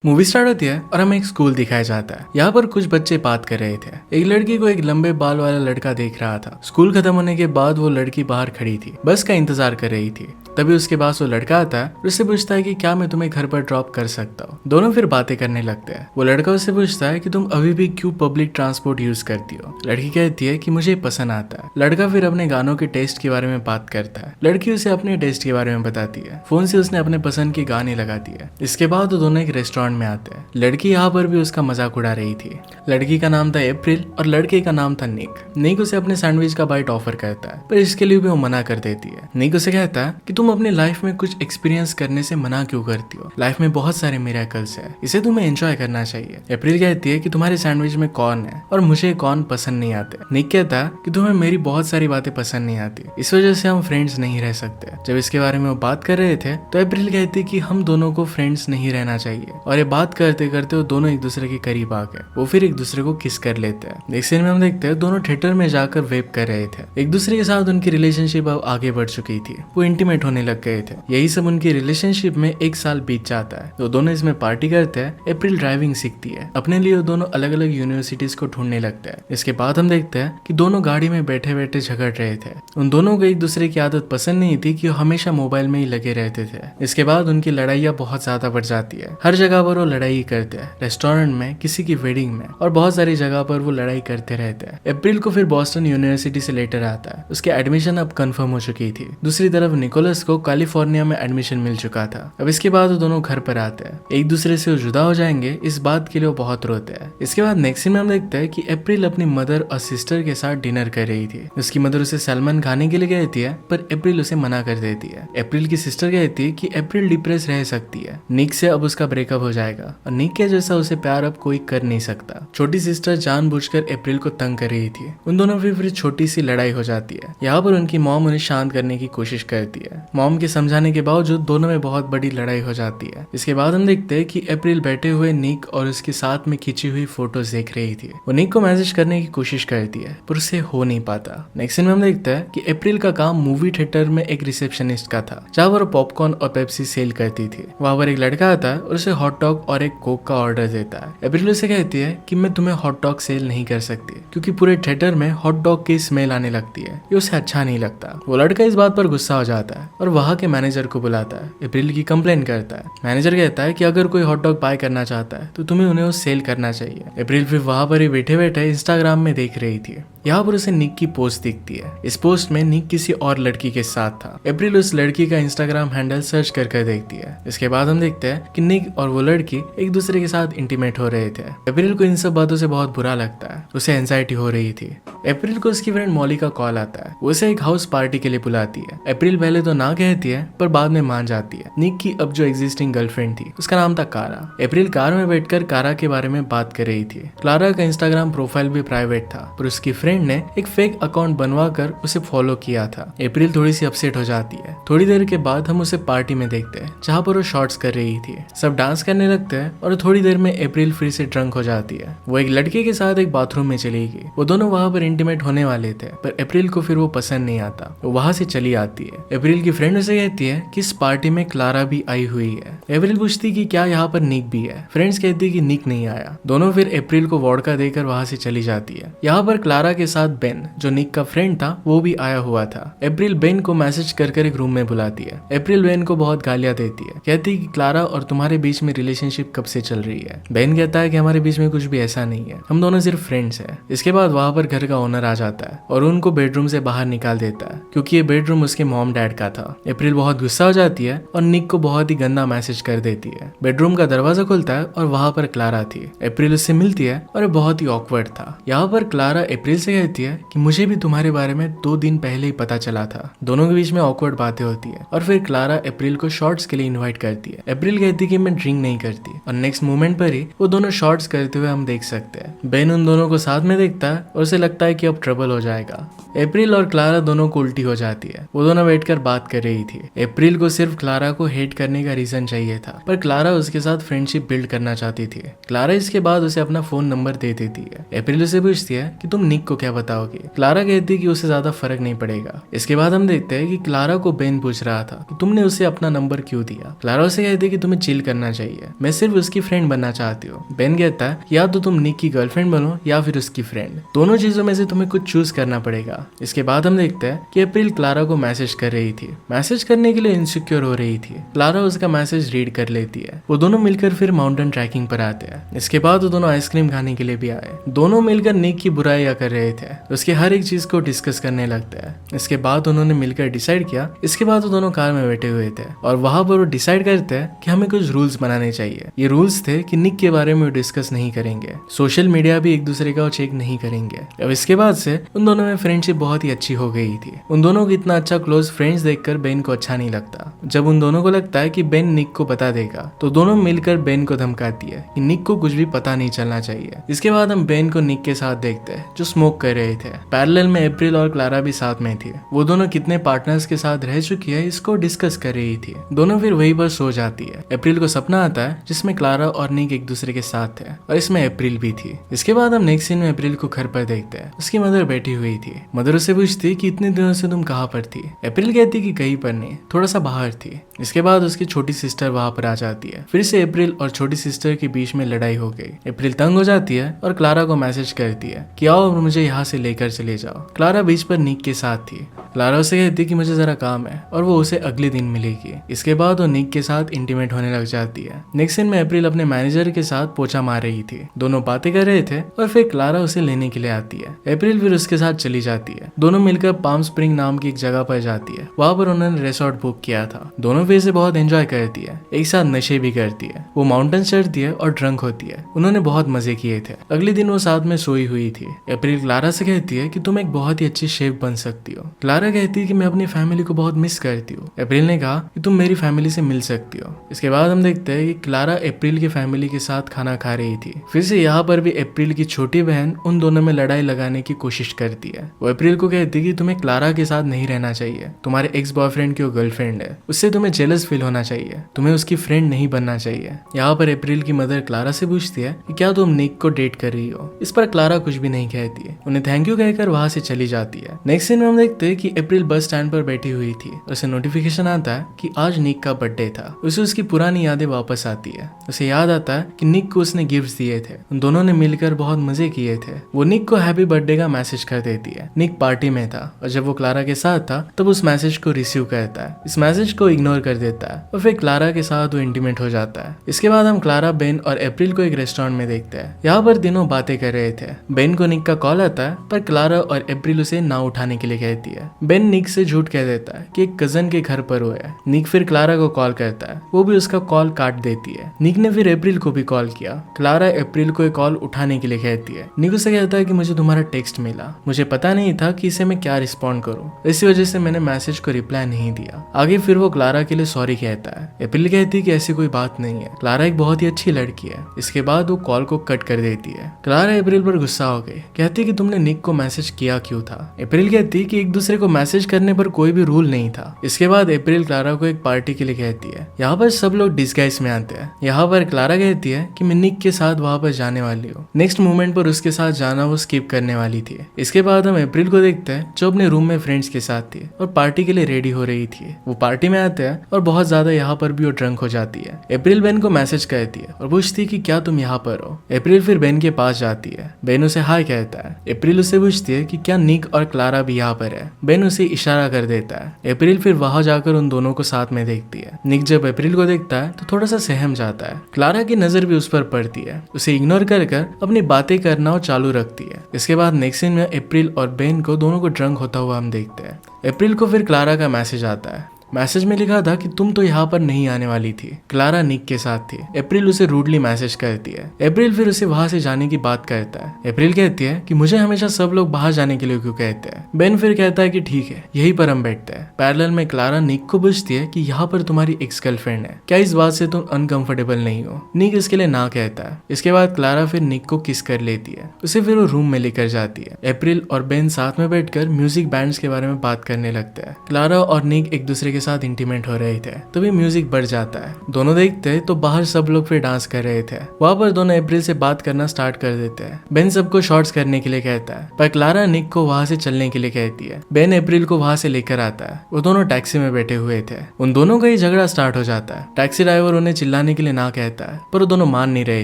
Movie start होती है और हमें एक स्कूल दिखाया जाता है। यहाँ पर कुछ बच्चे बात कर रहे थे। एक लड़की को एक लंबे बाल वाला लड़का देख रहा था। स्कूल खत्म होने के बाद वो लड़की बाहर खड़ी थी, बस का इंतजार कर रही थी। तभी उसके पास वो लड़का आता है और उससे पूछता है कि क्या मैं तुम्हें घर पर ड्रॉप कर सकता हूँ। दोनों फिर बातें करने लगते हैं। वो लड़का उससे पूछता है कि तुम अभी भी क्यों पब्लिक ट्रांसपोर्ट यूज करती हो। लड़की कहती है कि मुझे पसंद आता है। लड़का फिर अपने गानों के टेस्ट के बारे में बात करता है। लड़की उसे अपने टेस्ट के बारे में बताती है। फोन से उसने अपने पसंद के गाने लगाती है। इसके बाद वो दोनों एक रेस्टोरेंट में आते हैं। लड़की यहाँ पर भी उसका मजाक उड़ा रही थी। लड़की का नाम था अप्रैल और लड़के का नाम था निक। निक उसे अपने सैंडविच का बाइट ऑफर करता है, पर इसके लिए भी वो मना कर देती है। निक उसे कहता है कि तुम अपनी लाइफ में कुछ एक्सपीरियंस करने से मना क्यों करती हो। लाइफ में बहुत सारे मिरेकल्स है, इसे तुम्हें एंजॉय करना चाहिए। अप्रैल कहती है कि तुम्हारे सैंडविच में कॉर्न है और मुझे कॉर्न पसंद नहीं आते। निक कहता है कि तुम्हें मेरी बहुत सारी बातें पसंद नहीं आती, इस वजह से हम फ्रेंड्स नहीं रह सकते। जब इसके बारे में वो बात कर रहे थे तो अप्रैल कहती कि हम दोनों को फ्रेंड्स नहीं रहना चाहिए, और ये बात करते करते वो दोनों एक दूसरे के करीब आ गए। वो फिर एक दूसरे को किस कर लेते हैं। नेक्स्ट सीन में हम देखते हैं दोनों थिएटर में जाकर वेब कर रहे थे। एक दूसरे के साथ उनकी रिलेशनशिप अब आगे बढ़ चुकी थी। वो इंटीमेट होने लग गए थे। यही सब उनकी रिलेशनशिप में एक साल बीत जाता है। तो दोनों इसमें पार्टी करते हैं। अप्रैल ड्राइविंग सीखती है। अपने लिए वो दोनों अलग अलग यूनिवर्सिटीज को ढूंढने लगते हैं। इसके बाद हम देखते हैं कि दोनों गाड़ी में बैठे बैठे झगड़ रहे थे। उन दोनों को एक दूसरे की आदत पसंद नहीं थी कि वो हमेशा मोबाइल में ही लगे रहते थे। इसके बाद उनकी लड़ाइयाँ बहुत ज्यादा बढ़ जाती है। हर जगह पर वो लड़ाई करते हैं, रेस्टोरेंट में, किसी की वेडिंग में, और बहुत सारी जगह पर वो लड़ाई करते रहते हैं। अप्रैल को फिर बॉस्टन यूनिवर्सिटी से लेटर आता है। उसके एडमिशन अब कंफर्म हो चुकी थी। दूसरी तरफ निकोलस को कैलिफोर्निया में एडमिशन मिल चुका था। अब इसके बाद वो दोनों घर पर आते हैं। एक दूसरे से वो जुदा हो जाएंगे, इस बात के लिए वो बहुत रोते हैं। इसके बाद नेक्स्ट सीन में हम देखते हैं कि अप्रैल अपनी मदर और सिस्टर के साथ डिनर कर रही थी। उसकी मदर उसे सैल्मन खाने के लिए कहती है, पर अप्रैल उसे मना कर देती है। अप्रैल की सिस्टर कहती है कि अप्रैल डिप्रेस रह सकती है, निक से अब उसका ब्रेकअप हो जाएगा और निक के जैसा उसे प्यार अब कोई कर नहीं सकता। छोटी सिस्टर जानबूझकर अप्रैल को तंग कर रही थी। उन दोनों की फिर छोटी सी लड़ाई हो जाती है। यहाँ पर उनकी मॉम उन्हें शांत करने की कोशिश करती है। मॉम के समझाने के बावजूद दोनों में बहुत बड़ी लड़ाई हो जाती है। इसके बाद हम देखते हैं कि अप्रैल बैठे हुए निक और उसके साथ में खींची हुई फोटोज देख रही थी। वो निक को मैसेज करने की कोशिश करती है, पर उससे हो नहीं पाता। नेक्स्ट सीन में हम देखते हैं कि अप्रैल का काम मूवी थिएटर में एक रिसेप्शनिस्ट का था, जहाँ पर पॉपकॉर्न और पेप्सी सेल करती थी। वहाँ पर एक लड़का आता है और उसे हॉट डॉग और एक कोक का ऑर्डर देता है। अप्रैल उसे कहती है कि मैं तुम्हें हॉट डॉग सेल नहीं कर सकती, क्योंकि पूरे थिएटर में हॉट डॉग की स्मेल आने लगती है, ये उसे अच्छा नहीं लगता। वो लड़का इस बात पर गुस्सा हो जाता है और वहाँ के मैनेजर को बुलाता है। अप्रैल की कंप्लेन करता है। मैनेजर कहता है कि अगर कोई हॉट डॉग बाय करना चाहता है तो तुम्हें उन्हें उस सेल करना चाहिए। अप्रैल फिर वहाँ पर ही बैठे बैठे इंस्टाग्राम में देख रही थी। यहाँ पर उसे निक की पोस्ट दिखती है। इस पोस्ट में निक किसी और लड़की के साथ था। अप्रैल उस लड़की का इंस्टाग्राम हैंडल सर्च कर देखती है। इसके बाद हम देखते हैं कि निक और वो लड़की एक दूसरे के साथ इंटीमेट हो रहे थे। अप्रैल को इन सब बातों से बहुत बुरा लगता है। उसे एंजाइटी हो रही थी। अप्रैल को उसकी फ्रेंड मॉली का कॉल आता है। वो उसे एक हाउस पार्टी के लिए बुलाती है। अप्रैल पहले तो ना कहती है, पर बाद में मान जाती है। निक की अब जो एग्जिस्टिंग गर्लफ्रेंड थी उसका नाम था कारा। अप्रैल कार में बैठकर कारा के बारे में बात कर रही थी। क्लारा का इंस्टाग्राम प्रोफाइल भी प्राइवेट था, पर उसकी फ्रेंड ने एक फेक अकाउंट बनवा कर उसे फॉलो किया था। अप्रैल थोड़ी सी अपसेट हो जाती है। थोड़ी देर के बाद हम उसे पार्टी में देखते हैं, जहाँ पर वो शॉर्ट्स कर रही थी। सब डांस करने लगते हैं और थोड़ी देर में अप्रैल फिर से ड्रंक हो जाती है। वो एक लड़के के साथ एक बाथरूम में चली गई। वो दोनों वहाँ पर इंटीमेट होने वाले थे, पर अप्रैल को फिर वो पसंद नहीं आता। वो वहाँ से चली आती है। अप्रैल की फ्रेंड उसे कहती है कि इस पार्टी में क्लारा भी आई हुई है। अप्रैल पूछती कि क्या यहाँ पर निक भी है। फ्रेंड्स कहती कि निक नहीं आया। दोनों फिर अप्रैल को वोडका देकर वहाँ से चली जाती है। यहाँ पर क्लारा के साथ बेन, जो निक का फ्रेंड था, वो भी आया हुआ था। अप्रैल बेन को मैसेज कर एक रूम में बुलाती है। अप्रैल बेन को बहुत गालियां देती है। कहती है कि क्लारा और तुम्हारे बीच में रिलेशनशिप कब से चल रही है। बेन कहता है कि हमारे बीच में कुछ भी ऐसा नहीं है, हम दोनों सिर्फ फ्रेंड्स हैं। इसके बाद वहाँ पर घर का ओनर आ जाता है और उनको बेडरूम से बाहर निकाल देता है, क्योंकि ये बेडरूम उसके मॉम डैड का था। अप्रैल बहुत गुस्सा हो जाती है और निक को बहुत ही गंदा मैसेज कर देती है। बेडरूम का दरवाजा खुलता है और वहाँ पर क्लारा थी। अप्रैल उससे मिलती है और बहुत ही ऑकवर्ड था। यहाँ पर क्लारा अप्रैल से कहती है कि मुझे भी तुम्हारे बारे में 2 दिन पहले ही पता चला था। दोनों के बीच में ऑकवर्ड बातें होती है और फिर क्लारा अप्रैल को शॉर्ट्स के लिए इनवाइट करती है। अप्रैल कहती है कि मैं ड्रिंक नहीं करती, और नेक्स्ट मोमेंट पर ही वो दोनों शॉर्ट्स करते हुए हम देख सकते हैं। बेन उन दोनों को साथ में देखता है और उसे लगता है कि अब ट्रबल हो जाएगा। अप्रैल और क्लारा दोनों को उल्टी हो जाती है। वो दोनों बैठकर बात कर रही थी। अप्रैल को सिर्फ क्लारा को हेट करने का रीजन चाहिए था, पर क्लारा उसके साथ फ्रेंडशिप बिल्ड करना चाहती थी। क्लारा इसके बाद उसे अपना फोन नंबर दे देती है। अप्रैल उसे पूछती है कि तुम निक को क्या बताओगे? क्लारा कहती है कि उसे ज्यादा फर्क नहीं पड़ेगा। इसके बाद हम देखते हैं कि क्लारा को बेन पूछ रहा था कि तुमने उसे अपना नंबर क्यों दिया। क्लारा उसे कहती है कि तुम्हें चिल करना चाहिए, मैं सिर्फ उसकी फ्रेंड बनना चाहती हूँ। बेन कहता है या तो तुम निक की गर्लफ्रेंड बनो या फिर उसकी फ्रेंड, दोनों चीजों में से तुम्हें कुछ चूज करना पड़ेगा। इसके बाद हम देखते हैं कि अप्रैल क्लारा को मैसेज कर रही थी, मैसेज करने के लिए इनसिक्योर हो रही थी। क्लारा उसका मैसेज रीड कर लेती है। वो दोनों मिलकर फिर माउंटेन ट्रैकिंग पर आते हैं। इसके बाद वो दोनों आइसक्रीम खाने के लिए भी आए। दोनों मिलकर निक की बुराइयां कर रहे थे, उसके हर एक चीज को डिस्कस करने लगते हैं। इसके बाद उन्होंने मिलकर डिसाइड किया। इसके बाद वो दोनों कार में बैठे हुए थे और वहां पर वो डिसाइड करते हैं कि हमें कुछ रूल्स बनाने चाहिए। ये रूल्स थे कि निक के बारे में डिस्कस नहीं करेंगे, सोशल मीडिया भी एक दूसरे का चेक नहीं करेंगे। अब इसके बाद से उन दोनों में फ्रेंडशिप बहुत ही अच्छी हो गई थी। उन दोनों को इतना अच्छा क्लोज फ्रेंड्स देखकर बेन को अच्छा नहीं लगता। जब उन दोनों को लगता है कि बेन निक को बता देगा तो दोनों मिलकर बेन को धमकाती है कि निक को कुछ भी पता नहीं चलना चाहिए। इसके बाद हम बेन को निक के साथ देखते हैं जो स्मोक कर रहे थे। पैरेलल में अप्रैल और क्लारा भी साथ में थी। वो दोनों कितने पार्टनर्स के साथ रह चुकी है इसको डिस्कस कर रही थी। दोनों फिर वही पर सो जाती है। अप्रैल को सपना आता है जिसमें क्लारा और निक एक दूसरे के साथ थे और इसमें अप्रैल भी थी। इसके बाद हम नेक्स्ट सीन में अप्रैल को घर पर देखते हैं। उसकी मदर बैठी हुई थी। मदर उससे पूछती कि इतने दिनों से तुम कहाँ पर थी। अप्रैल कहती कि कहीं पर नहीं, थोड़ा सा बाहर थी। इसके बाद उसकी छोटी सिस्टर वहां पर आ जाती है। फिर से अप्रैल और छोटी सिस्टर के बीच में लड़ाई हो गई। अप्रैल तंग हो जाती है और क्लारा को मैसेज करती है कि आओ मुझे यहाँ से लेकर चले जाओ। क्लारा बीच पर निक के साथ थी। क्लारा उसे कहती कि मुझे जरा काम है और वो उसे अगले दिन मिलेगी। इसके बाद वो निक के साथ इंटीमेट होने लग जाती है। नेक्स्ट सीन में अप्रैल अपने मैनेजर के साथ पोछा मार रही थी। दोनों बातें कर रहे थे और फिर क्लारा उसे लेने के लिए आती है। अप्रैल फिर उसके साथ चली जाती है। दोनों मिलकर पाम स्प्रिंग नाम की एक जगह पर जाती है। वहां पर उन्होंने रिसोर्ट बुक किया था। दोनों फिर से बहुत एंजॉय करती है, एक साथ नशे भी करती है। वो माउंटेन चढ़ती है और ड्रंक होती है। उन्होंने बहुत मजे किए थे। अगले दिन वो साथ में सोई हुई थी। अप्रैल क्लारा से कहती है कि तुम एक बहुत ही अच्छी शेफ बन सकती हो। क्लारा कहती है कि मैं अपनी फैमिली को बहुत मिस करती हूँ। अप्रैल ने कहा कि तुम मेरी फैमिली से मिल सकती हो। इसके बाद हम देखते हैं कि क्लारा अप्रैल की फैमिली के साथ खाना खा रही थी। फिर से यहाँ पर भी अप्रैल की छोटी बहन उन दोनों में लड़ाई लगाने की कोशिश करती है। वो अप्रैल को कहती है कि तुम्हें क्लारा के साथ नहीं रहना चाहिए। तुम्हारे एक्स बॉयफ्रेंड की वो गर्लफ्रेंड है, उससे तुम्हें जेलस फील होना चाहिए। तुम्हें उसकी फ्रेंड नहीं बनना चाहिए। यहाँ पर अप्रैल की मदर क्लारा से पूछती है कि क्या तुम निक को डेट कर रही हो। इस पर क्लारा कुछ भी नहीं कहती है। उन्हें थैंक यू कहकर वहां से चली जाती है। नेक्स्ट सीन में हम देखते हैं कि अप्रैल बस स्टैंड पर बैठी हुई थी। उसे नोटिफिकेशन आता है कि आज निक का बर्थडे था। उसे उसकी पुरानी यादें वापस आती है। उसे याद आता है कि निक को उसने गिफ्ट दिए थे। उन दोनों ने मिलकर बहुत मजे किए थे। वो निक को हैप्पी बर्थडे का मैसेज कर देती है। निक पार्टी में था और जब वो क्लारा के साथ था तब उस मैसेज को रिसीव करता है। इस मैसेज को इग्नोर कर देता है और फिर क्लारा के साथ वो इंटीमेट हो जाता है। इसके बाद हम क्लारा, बेन और अप्रैल को एक रेस्टोरेंट में देखते हैं। यहाँ पर तीनों बातें कर रहे थे। बेन को निक का कॉल आता है पर क्लारा और अप्रैल उसे ना उठाने के लिए कहती है। बेन निक से झूठ कह देता है कि एक कजन के घर पर वो है। निक फिर क्लारा को कॉल करता है, वो भी उसका कॉल काट देती है। निक ने फिर अप्रैल को भी कॉल किया। क्लारा अप्रैल को कॉल उठाने के लिए कहती है। निक उसे कहता है कि मुझे तुम्हारा टेक्स्ट मिला, मुझे पता नहीं था कि इसे मैं क्या रिस्पॉन्ड करूं, इसी वजह से मैंने मैसेज को रिप्लाई नहीं दिया। आगे फिर वो क्लारा के लिए सॉरी कहता है। अप्रैल कहती है कि ऐसी कोई बात नहीं है, क्लारा एक बहुत ही अच्छी लड़की है। इसके बाद वो कॉल को कट कर देती है। क्लारा अप्रैल पर गुस्सा हो गई, कहती है कि तुमने निक को मैसेज किया क्यों था। अप्रैल कहती है कि एक दूसरे को मैसेज करने पर कोई भी रूल नहीं था। इसके बाद अप्रैल क्लारा को एक पार्टी के लिए कहती है। यहाँ पर सब लोग डिस्गाइज में आते हैं। यहाँ पर क्लारा कहती है कि मैं निक के साथ वहां पर जाने वाली हूँ। नेक्स्ट मोमेंट पर उसके साथ जाना वो स्किप करने वाली थी। इसके बाद हम अप्रैल को देखते हैं जो अपने रूम में फ्रेंड्स के साथ थी और पार्टी के लिए रेडी हो रही थी। वो पार्टी में आते हैं और बहुत ज्यादा यहाँ पर भी वो ड्रंक हो जाती है। अप्रैल बेन को मैसेज करती है और पूछती है कि क्या तुम यहाँ पर हो। अप्रैल फिर बेन के पास जाती है। बेन उसे हाय कहता है। अप्रैल उससे पूछती है कि क्या निक और क्लारा भी यहाँ पर है। बेन उसे इशारा कर देता है। अप्रैल फिर वहां जाकर उन दोनों को साथ में देखती है। निक जब अप्रैल को देखता है तो थोड़ा सा सहम जाता है। क्लारा की नजर भी उस पर पड़ती है। उसे इग्नोर कर अपनी बातें करना और चालू रखती है। इसके बाद नेक्स्ट सीन में अप्रैल और बेन को दोनों को ड्रंक होता हुआ हम देखते हैं। अप्रैल को फिर क्लारा का मैसेज आता है। मैसेज में लिखा था कि तुम तो यहाँ पर नहीं आने वाली थी। क्लारा निक के साथ थी। अप्रैल उसे रूडली मैसेज करती है। अप्रैल फिर उसे वहां से जाने की बात करता है। अप्रैल कहती है कि मुझे हमेशा सब लोग बाहर जाने के लिए क्यों कहते हैं। बेन फिर कहता है कि ठीक है, यहीं पर हम बैठते हैं। पैरेलल में क्लारा निक को पूछती है कि यहाँ पर तुम्हारी एक्स गर्लफ्रेंड है, क्या इस बात से तुम अनकंफर्टेबल नहीं हो। निक इसके लिए ना कहता है। इसके बाद क्लारा फिर निक को किस कर लेती है। उसे फिर वो रूम में लेकर जाती है। अप्रैल और बेन साथ में बैठकर म्यूजिक बैंड्स के बारे में बात करने लगते हैं। क्लारा और निक एक दूसरे के के साथ इंटीमेट हो रहे थे तभी म्यूजिक बढ़ जाता है। दोनों देखते तो बाहर सब लोग फिर डांस कर रहे थे। वहां पर दोनों अप्रैल से बात करना स्टार्ट कर देते हैं। बेन सबको शॉर्ट्स करने के लिए कहता है पर क्लारा निक को वहां से चलने के लिए कहती है। बेन अप्रैल को वहां से लेकर आता है। वो दोनों टैक्सी में बैठे हुए थे। उन दोनों का ही झगड़ा स्टार्ट हो जाता है। टैक्सी ड्राइवर उन्हें चिल्लाने के लिए ना कहता है पर वो दोनों मान नहीं रहे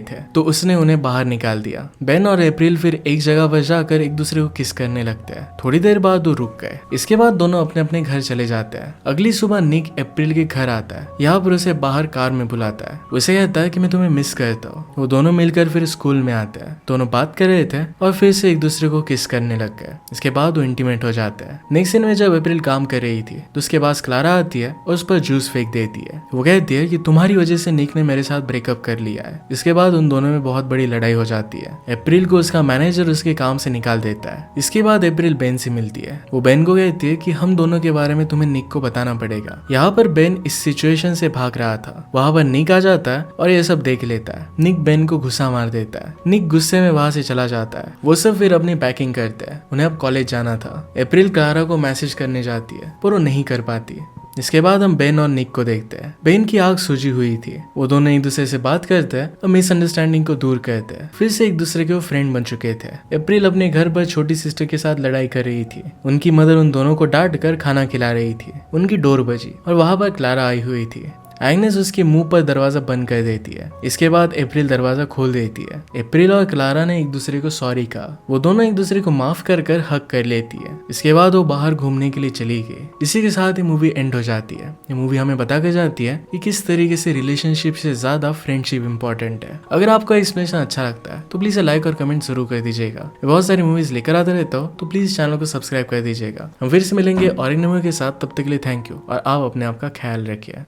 थे तो उसने उन्हें बाहर निकाल दिया। बेन और अप्रैल फिर एक जगह पर जाकर एक दूसरे को किस करने लगते हैं। थोड़ी देर बाद वो रुक गए। इसके बाद दोनों अपने अपने घर चले जाते हैं। अगली सुबह निक अप्रैल के घर आता है। यहाँ पर उसे बाहर कार में बुलाता है। उसे कहता है कि मैं तुम्हें मिस करता हूँ। वो दोनों मिलकर फिर स्कूल में आते हैं। दोनों बात कर रहे थे और फिर से एक दूसरे को किस करने लग गए। इसके बाद वो इंटीमेट हो जाते हैं। नेक्स्ट सीन में जब अप्रैल काम कर रही थी तो उसके पास क्लारा आती है और उस पर जूस फेंक देती है। वो कहती है कि तुम्हारी वजह से निक ने मेरे साथ ब्रेकअप कर लिया है। इसके बाद उन दोनों में बहुत बड़ी लड़ाई हो जाती है। अप्रैल को उसका मैनेजर उसके काम से निकाल देता है। इसके बाद अप्रैल बेन से मिलती है। वो बेन को कहती है कि हम दोनों के बारे में तुम्हें निक को बताना पड़ेगा। यहाँ पर बेन इस सिचुएशन से भाग रहा था। वहां पर निक आ जाता है और ये सब देख लेता है। निक बेन को गुस्सा मार देता है। निक गुस्से में वहां से चला जाता है। वो सब फिर अपनी पैकिंग करते हैं। उन्हें अब कॉलेज जाना था। अप्रैल क्लारा को मैसेज करने जाती है पर वो नहीं कर पाती। इसके बाद हम बेन और निक को देखते हैं। बेन की आंख सूजी हुई थी। वो दोनों एक दूसरे से बात करते हैं और मिसअंडरस्टैंडिंग को दूर करते हैं। फिर से एक दूसरे के वो फ्रेंड बन चुके थे। अप्रैल अपने घर पर छोटी सिस्टर के साथ लड़ाई कर रही थी। उनकी मदर उन दोनों को डांट कर खाना खिला रही थी। उनकी डोर बजी और वहां पर क्लारा आई हुई थी। एग्नेस उसके मुंह पर दरवाजा बंद कर देती है। इसके बाद अप्रैल दरवाजा खोल देती है। अप्रैल और क्लारा ने एक दूसरे को सॉरी कहा। वो दोनों एक दूसरे को माफ कर हक कर लेती है। इसके बाद वो बाहर घूमने के लिए चली गई। इसी के साथ ये मूवी एंड हो जाती है। ये मूवी हमें बता कर जाती है कि किस तरीके से रिलेशनशिप से ज्यादा फ्रेंडशिप इंपॉर्टेंट है। अगर आपको एक्सप्लेनेशन अच्छा लगता है तो प्लीज लाइक और कमेंट जरूर कर दीजिएगा। बहुत सारी मूवीज लेकर आता रहता हूँ तो प्लीज चैनल को सब्सक्राइब कर दीजिएगा। हम फिर से मिलेंगे और एक मूवी के साथ। तब तक के लिए थैंक यू और आप अपने आप का ख्याल रखिए।